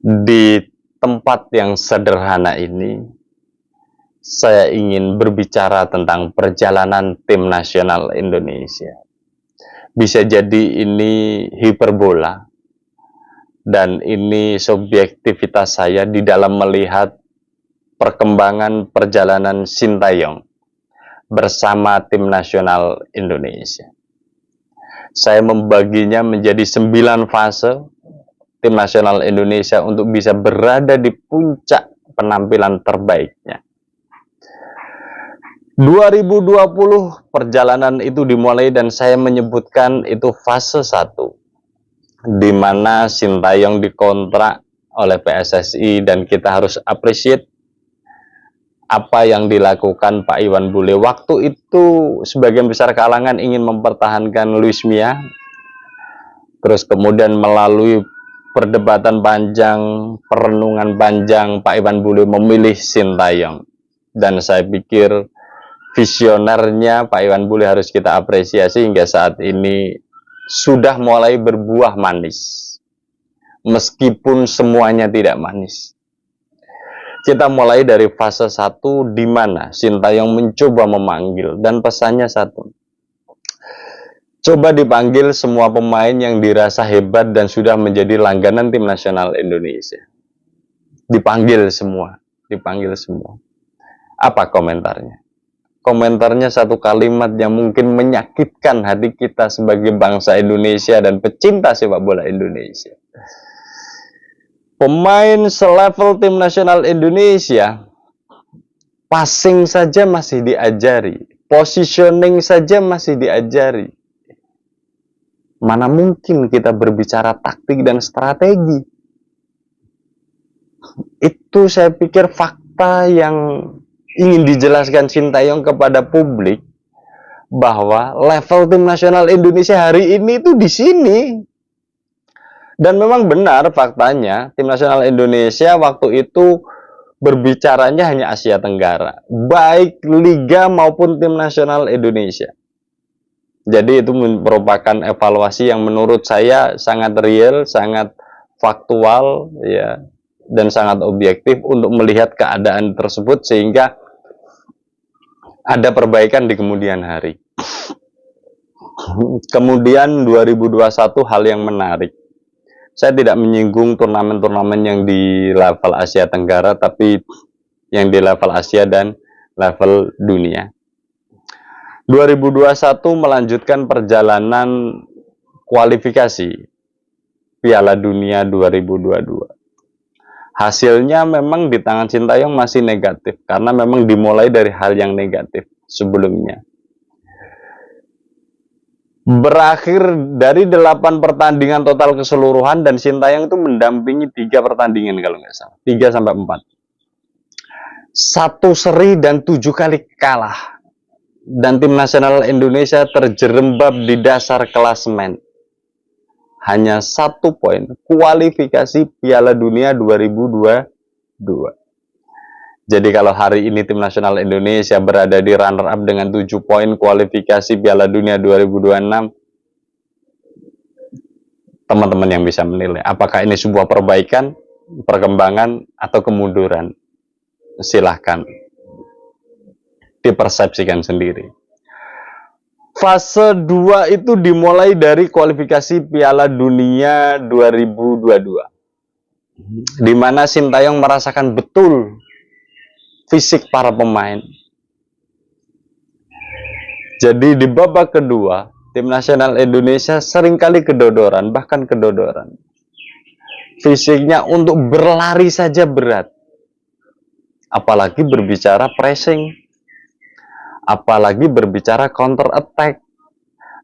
Di tempat yang sederhana ini, saya ingin berbicara tentang perjalanan tim nasional Indonesia. Bisa jadi ini hiperbola, dan ini subjektivitas saya di dalam melihat perkembangan perjalanan Sintayong bersama tim nasional Indonesia. Saya membaginya menjadi 9 fase tim nasional Indonesia untuk bisa berada di puncak penampilan terbaiknya. 2020 perjalanan itu dimulai dan saya menyebutkan itu fase 1, di mana Sintayong dikontrak oleh PSSI, dan kita harus appreciate apa yang dilakukan Pak Iwan Bule. Waktu itu sebagian besar kalangan ingin mempertahankan Luis Mia, terus kemudian melalui perdebatan panjang, perenungan panjang, Pak Iwan Bule memilih Sintayong. Dan saya pikir visionernya Pak Iwan Bule harus kita apresiasi, hingga saat ini sudah mulai berbuah manis, meskipun semuanya tidak manis. Kita mulai dari fase 1, di mana Sintayong mencoba memanggil, dan pesannya satu: coba dipanggil semua pemain yang dirasa hebat dan sudah menjadi langganan tim nasional Indonesia. Dipanggil semua, dipanggil semua. Apa komentarnya? Komentarnya satu kalimat yang mungkin menyakitkan hati kita sebagai bangsa Indonesia dan pecinta sepak bola Indonesia. Pemain selevel tim nasional Indonesia, passing saja masih diajari, positioning saja masih diajari. Mana mungkin kita berbicara taktik dan strategi? Itu saya pikir fakta yang ingin dijelaskan Sintayong kepada publik, bahwa level tim nasional Indonesia hari ini itu di sini. Dan memang benar faktanya, tim nasional Indonesia waktu itu berbicaranya hanya Asia Tenggara, baik liga maupun tim nasional Indonesia. Jadi itu merupakan evaluasi yang menurut saya sangat real, sangat faktual, ya, dan sangat objektif untuk melihat keadaan tersebut, sehingga ada perbaikan di kemudian hari. Kemudian 2021 hal yang menarik. Saya tidak menyinggung turnamen-turnamen yang di level Asia Tenggara, tapi yang di level Asia dan level dunia. 2021 melanjutkan perjalanan kualifikasi Piala Dunia 2022. Hasilnya memang di tangan Sintayong masih negatif, karena memang dimulai dari hal yang negatif sebelumnya. Berakhir dari 8 pertandingan total keseluruhan, dan Sintayong itu mendampingi 3 pertandingan kalau nggak salah, 3-4. 1 seri dan 7 kali kalah. Dan tim nasional Indonesia terjerembab di dasar klasemen. Hanya 1 poin kualifikasi Piala Dunia 2022. Jadi kalau hari ini tim nasional Indonesia berada di runner up dengan 7 poin kualifikasi Piala Dunia 2026, teman-teman yang bisa menilai apakah ini sebuah perbaikan, perkembangan, atau kemunduran. Silahkan dipersepsikan sendiri. Fase 2 itu dimulai dari kualifikasi Piala Dunia 2022, di mana Sintayong merasakan betul fisik para pemain. Jadi di babak kedua, tim nasional Indonesia seringkali kedodoran, bahkan kedodoran. Fisiknya untuk berlari saja berat. Apalagi berbicara pressing, apalagi berbicara counter attack,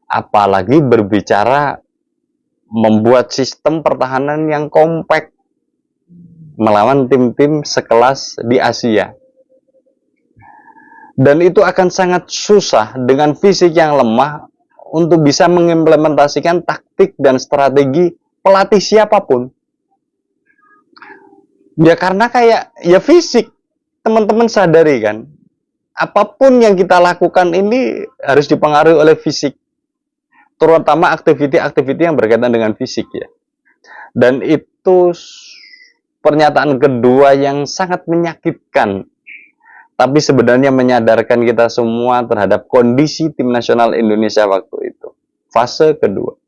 apalagi berbicara membuat sistem pertahanan yang kompak melawan tim-tim sekelas di Asia. Dan itu akan sangat susah dengan fisik yang lemah untuk bisa mengimplementasikan taktik dan strategi pelatih siapapun. Ya karena kayak ya fisik, teman-teman sadari kan, apapun yang kita lakukan ini harus dipengaruhi oleh fisik, terutama aktiviti-aktiviti yang berkaitan dengan fisik ya. Dan itu pernyataan kedua yang sangat menyakitkan, tapi sebenarnya menyadarkan kita semua terhadap kondisi tim nasional Indonesia waktu itu. Fase kedua.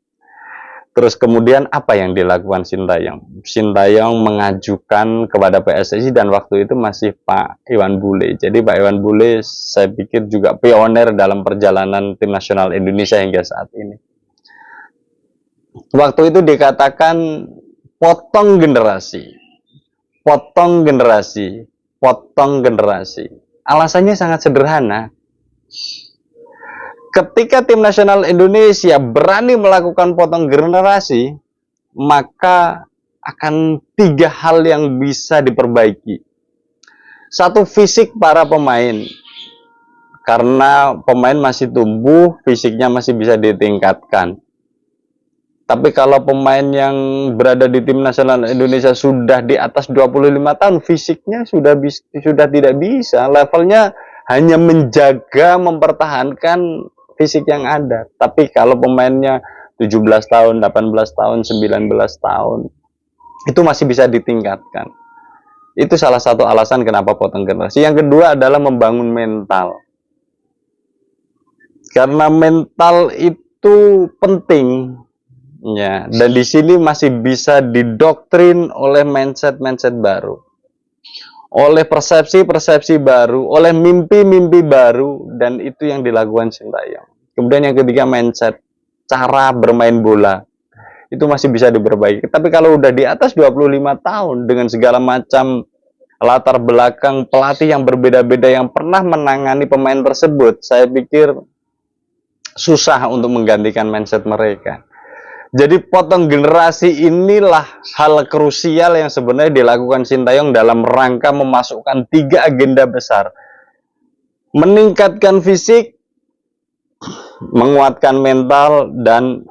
Terus kemudian apa yang dilakukan Sintayong? Sintayong mengajukan kepada PSSI dan waktu itu masih Pak Iwan Bule. Jadi Pak Iwan Bule saya pikir juga pioner dalam perjalanan tim nasional Indonesia hingga saat ini. Waktu itu dikatakan potong generasi, potong generasi, potong generasi. Alasannya sangat sederhana. Ketika tim nasional Indonesia berani melakukan potong generasi, maka akan 3 hal yang bisa diperbaiki. Satu, fisik para pemain. Karena pemain masih tumbuh, fisiknya masih bisa ditingkatkan. Tapi kalau pemain yang berada di tim nasional Indonesia sudah di atas 25 tahun, fisiknya sudah tidak bisa. Levelnya hanya menjaga, mempertahankan fisik yang ada. Tapi kalau pemainnya 17 tahun, 18 tahun, 19 tahun, itu masih bisa ditingkatkan. Itu salah satu alasan kenapa potong generasi. Yang kedua adalah membangun mental. Karena mental itu penting. Ya, dan di sini masih bisa didoktrin oleh mindset-mindset baru. Oleh persepsi-persepsi baru, oleh mimpi-mimpi baru, dan itu yang dilakukan Sintayong. Kemudian yang ketiga, mindset, cara bermain bola, itu masih bisa diperbaiki. Tapi kalau udah di atas 25 tahun, dengan segala macam latar belakang pelatih yang berbeda-beda yang pernah menangani pemain tersebut, saya pikir susah untuk menggantikan mindset mereka. Jadi potong generasi inilah hal krusial yang sebenarnya dilakukan Sintayong dalam rangka memasukkan 3 agenda besar. Meningkatkan fisik, menguatkan mental, dan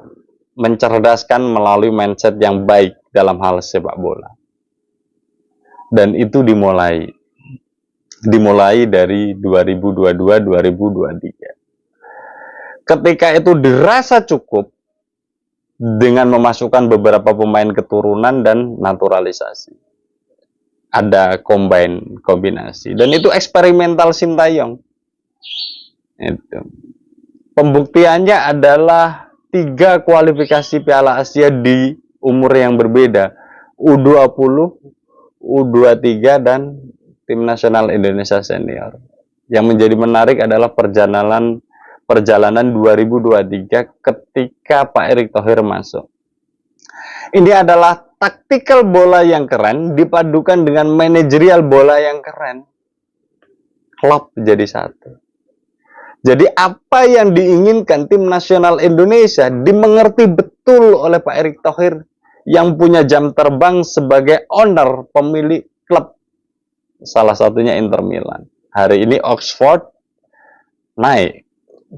mencerdaskan melalui mindset yang baik dalam hal sepak bola. Dan itu dimulai dari 2022-2023. Ketika itu dirasa cukup, dengan memasukkan beberapa pemain keturunan dan naturalisasi. Ada kombinasi. Dan itu eksperimental Sintayong. Itu. Pembuktiannya adalah 3 kualifikasi Piala Asia di umur yang berbeda. U20, U23, dan Tim Nasional Indonesia Senior. Yang menjadi menarik adalah perjalanan 2023 ketika Pak Erick Thohir masuk. Ini adalah taktikal bola yang keren dipadukan dengan manajerial bola yang keren. Klop jadi satu. Jadi apa yang diinginkan tim nasional Indonesia dimengerti betul oleh Pak Erick Thohir yang punya jam terbang sebagai owner, pemilik klub. Salah satunya Inter Milan. Hari ini Oxford naik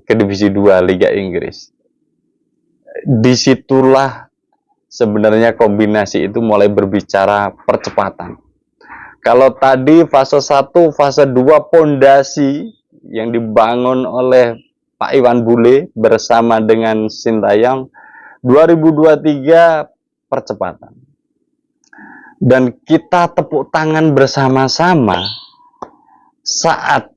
ke divisi 2 Liga Inggris. Disitulah sebenarnya kombinasi itu mulai berbicara percepatan. Kalau tadi fase 1, fase 2 pondasi yang dibangun oleh Pak Iwan Bule bersama dengan Sintayong, 2023 percepatan. Dan kita tepuk tangan bersama-sama saat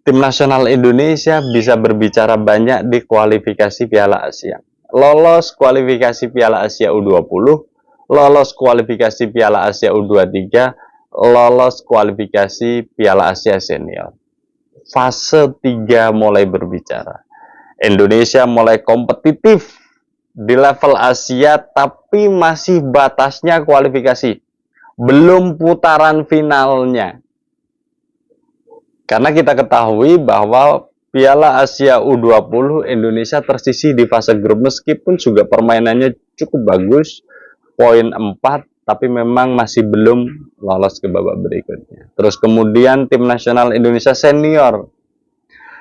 Tim nasional Indonesia bisa berbicara banyak di kualifikasi Piala Asia. Lolos kualifikasi Piala Asia U20, lolos kualifikasi Piala Asia U23, lolos kualifikasi Piala Asia Senior. Fase 3 mulai berbicara. Indonesia mulai kompetitif di level Asia, tapi masih batasnya kualifikasi. Belum putaran finalnya. Karena kita ketahui bahwa Piala Asia U20 Indonesia tersisih di fase grup meskipun juga permainannya cukup bagus, poin 4, tapi memang masih belum lolos ke babak berikutnya. Terus kemudian tim nasional Indonesia senior.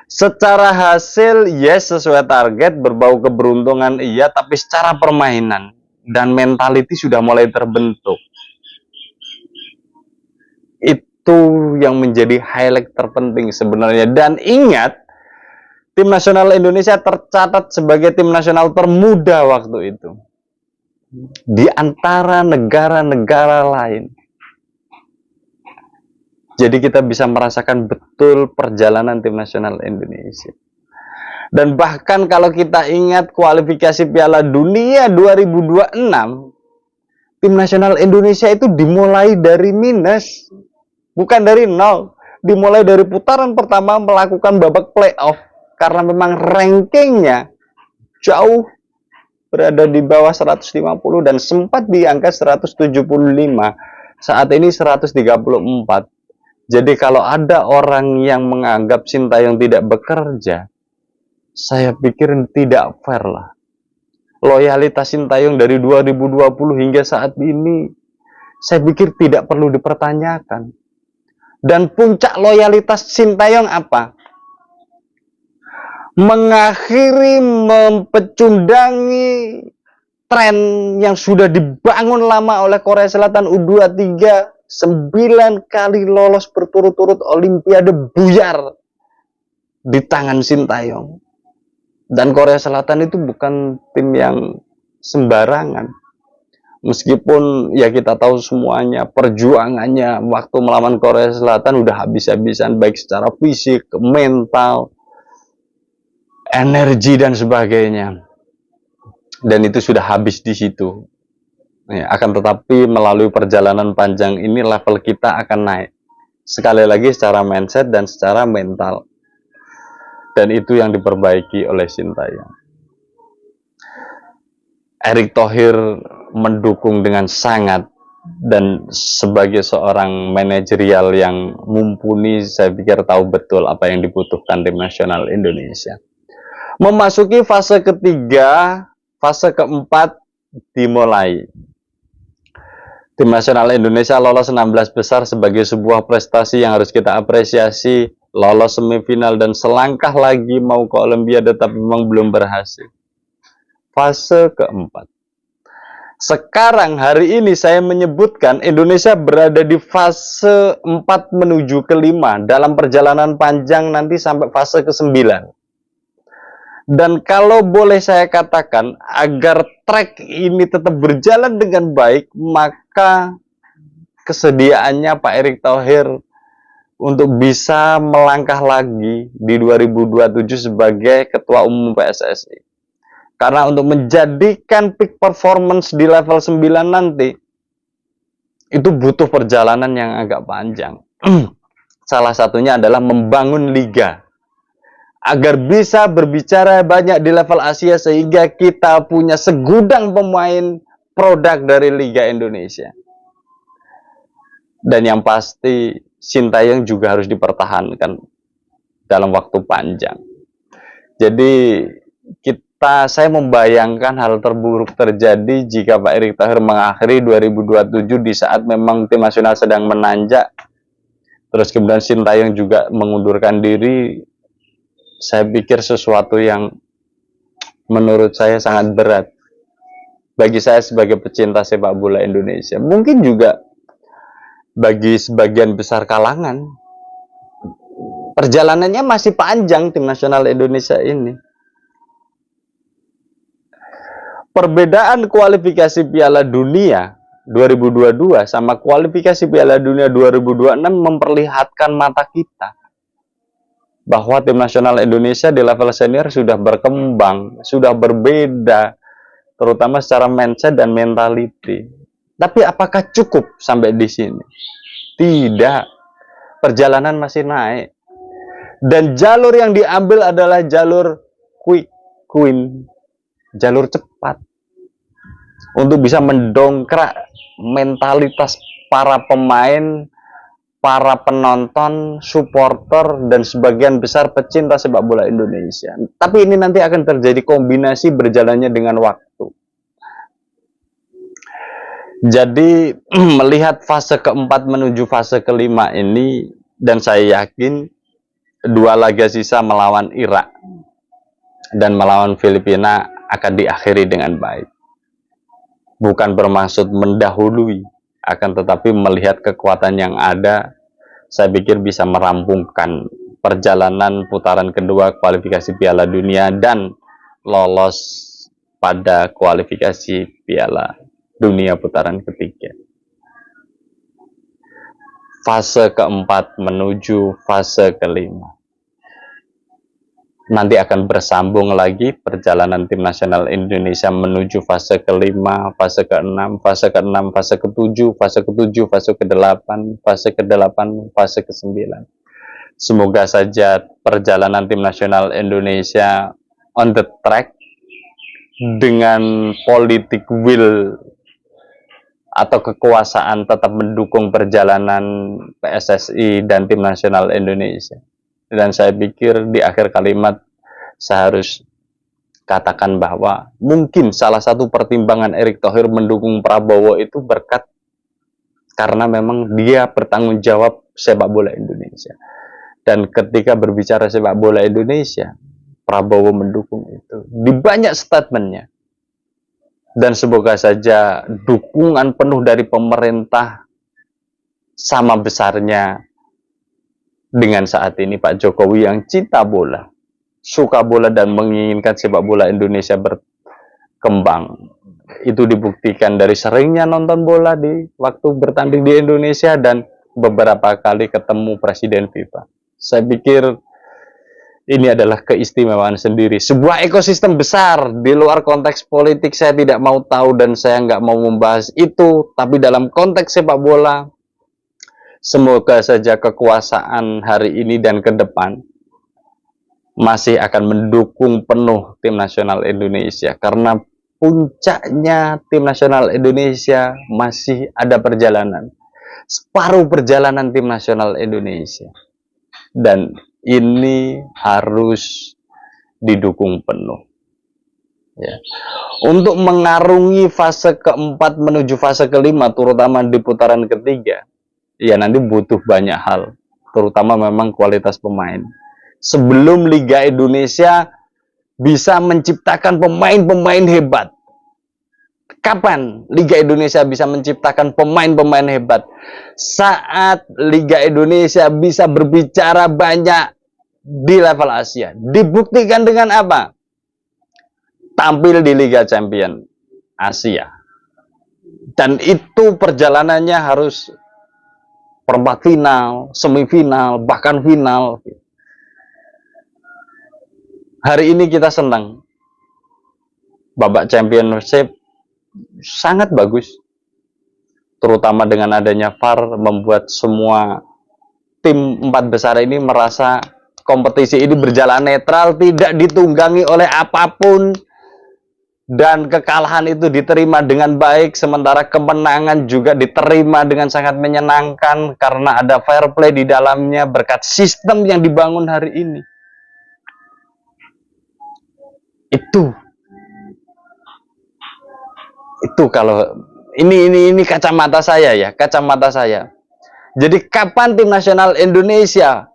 Secara hasil yes sesuai target, berbau keberuntungan iya, tapi secara permainan dan mentality sudah mulai terbentuk. Itu yang menjadi highlight terpenting sebenarnya. Dan ingat, tim nasional Indonesia tercatat sebagai tim nasional termuda waktu itu di antara negara-negara lain. Jadi kita bisa merasakan betul perjalanan tim nasional Indonesia. Dan bahkan kalau kita ingat kualifikasi Piala Dunia 2026, tim nasional Indonesia itu dimulai dari minus, bukan dari nol. Dimulai dari putaran pertama melakukan babak playoff karena memang rankingnya jauh berada di bawah 150 dan sempat di angka 175. Saat ini 134. Jadi kalau ada orang yang menganggap Sintayong tidak bekerja, saya pikir tidak fair lah. Loyalitas Sintayong dari 2020 hingga saat ini, saya pikir tidak perlu dipertanyakan. Dan puncak loyalitas Sintayong apa? Mengakhiri, mempecundangi tren yang sudah dibangun lama oleh Korea Selatan U23, 9 kali lolos berturut-turut Olimpiade buyar di tangan Sintayong. Dan Korea Selatan itu bukan tim yang sembarangan. Meskipun ya kita tahu semuanya perjuangannya waktu melawan Korea Selatan udah habis-habisan, baik secara fisik, mental, energi dan sebagainya. Dan itu sudah habis di situ. Ya, akan tetapi melalui perjalanan panjang ini level kita akan naik. Sekali lagi secara mindset dan secara mental. Dan itu yang diperbaiki oleh Sintayong. Erick Thohir mendukung dengan sangat, dan sebagai seorang manajerial yang mumpuni, saya pikir tahu betul apa yang dibutuhkan tim nasional Indonesia. Memasuki fase ketiga, fase keempat dimulai. Tim nasional Indonesia lolos 16 besar sebagai sebuah prestasi yang harus kita apresiasi. Lolos semifinal dan selangkah lagi mau ke Olimpiade, tapi memang belum berhasil. Fase keempat. Sekarang hari ini saya menyebutkan Indonesia berada di fase 4 menuju ke 5 dalam perjalanan panjang nanti sampai fase ke-9. Dan kalau boleh saya katakan, agar trek ini tetap berjalan dengan baik, maka kesediaannya Pak Erick Thohir untuk bisa melangkah lagi di 2027 sebagai Ketua Umum PSSI. Karena untuk menjadikan peak performance di level 9 nanti, itu butuh perjalanan yang agak panjang. Salah satunya adalah membangun liga. Agar bisa berbicara banyak di level Asia sehingga kita punya segudang pemain produk dari Liga Indonesia. Dan yang pasti Sintayong juga harus dipertahankan dalam waktu panjang. Jadi saya membayangkan hal terburuk terjadi jika Pak Erick Thohir mengakhiri 2027 di saat memang tim nasional sedang menanjak. Terus kemudian Sintayong juga mengundurkan diri. Saya pikir sesuatu yang menurut saya sangat berat bagi saya sebagai pecinta sepak bola Indonesia. Mungkin juga bagi sebagian besar kalangan. Perjalanannya masih panjang tim nasional Indonesia ini. Perbedaan kualifikasi Piala Dunia 2022 sama kualifikasi Piala Dunia 2026 memperlihatkan mata kita bahwa tim nasional Indonesia di level senior sudah berkembang, sudah berbeda, terutama secara mindset dan mentality. Tapi apakah cukup sampai di sini? Tidak. Perjalanan masih naik. Dan jalur yang diambil adalah jalur quick win, jalur cepat. Untuk bisa mendongkrak mentalitas para pemain, para penonton, supporter, dan sebagian besar pecinta sepak bola Indonesia. Tapi ini nanti akan terjadi kombinasi berjalannya dengan waktu. Jadi melihat fase keempat menuju fase kelima ini, dan saya yakin 2 laga sisa melawan Irak dan melawan Filipina akan diakhiri dengan baik. Bukan bermaksud mendahului, akan tetapi melihat kekuatan yang ada, saya pikir bisa merampungkan perjalanan putaran kedua kualifikasi Piala Dunia dan lolos pada kualifikasi Piala Dunia putaran ketiga. fase keempat menuju fase kelima. Nanti akan bersambung lagi perjalanan tim nasional Indonesia menuju fase kelima, fase keenam, fase keenam, fase ketujuh, fase ketujuh, fase kedelapan, fase kedelapan, fase kesembilan. Semoga saja perjalanan tim nasional Indonesia on the track dengan politik will atau kekuasaan tetap mendukung perjalanan PSSI dan tim nasional Indonesia. Dan saya pikir di akhir kalimat saya harus katakan bahwa mungkin salah satu pertimbangan Erick Thohir mendukung Prabowo itu berkat karena memang dia bertanggung jawab sepak bola Indonesia. Dan ketika berbicara sepak bola Indonesia, Prabowo mendukung itu di banyak statementnya. Dan semoga saja dukungan penuh dari pemerintah sama besarnya dengan saat ini Pak Jokowi yang cinta bola, suka bola dan menginginkan sepak bola Indonesia berkembang. Itu dibuktikan dari seringnya nonton bola di waktu bertanding di Indonesia dan beberapa kali ketemu Presiden FIFA. Saya pikir ini adalah keistimewaan sendiri. Sebuah ekosistem besar di luar konteks politik saya tidak mau tahu dan saya nggak mau membahas itu. Tapi dalam konteks sepak bola, semoga saja kekuasaan hari ini dan ke depan masih akan mendukung penuh tim nasional Indonesia. Karena puncaknya tim nasional Indonesia masih ada perjalanan. Separuh perjalanan tim nasional Indonesia. Dan ini harus didukung penuh. Ya. Untuk mengarungi fase keempat menuju fase kelima, terutama di putaran ketiga, ya nanti butuh banyak hal, terutama memang kualitas pemain. Sebelum Liga Indonesia bisa menciptakan pemain-pemain hebat. Kapan Liga Indonesia bisa menciptakan pemain-pemain hebat? Saat Liga Indonesia bisa berbicara banyak di level Asia. Dibuktikan dengan apa? Tampil di Liga Champion Asia. Dan itu perjalanannya harus perempat final, semifinal, bahkan final. Hari ini kita senang. Babak championship sangat bagus. Terutama dengan adanya VAR membuat semua tim 4 besar ini merasa kompetisi ini berjalan netral, tidak ditunggangi oleh apapun. Dan kekalahan itu diterima dengan baik, sementara kemenangan juga diterima dengan sangat menyenangkan karena ada fair play di dalamnya berkat sistem yang dibangun hari ini. Itu kalau ini kacamata saya ya, kacamata saya. Jadi kapan tim nasional Indonesia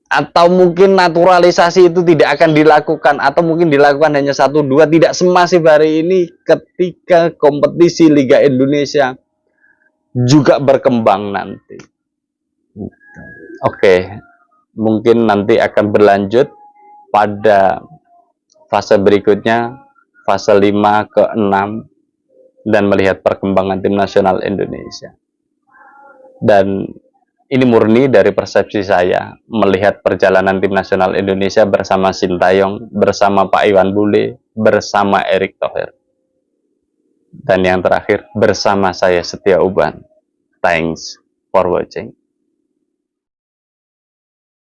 atau mungkin naturalisasi itu tidak akan dilakukan atau mungkin dilakukan hanya 1-2, tidak semasif hari ini ketika kompetisi Liga Indonesia juga berkembang nanti. Oke, mungkin nanti akan berlanjut pada fase berikutnya, fase 5 ke 6, dan melihat perkembangan tim nasional Indonesia. Dan ini murni dari persepsi saya melihat perjalanan tim nasional Indonesia bersama Sintayong, bersama Pak Iwan Bule, bersama Erick Thohir. Dan yang terakhir bersama saya Setia Uban. Thanks for watching.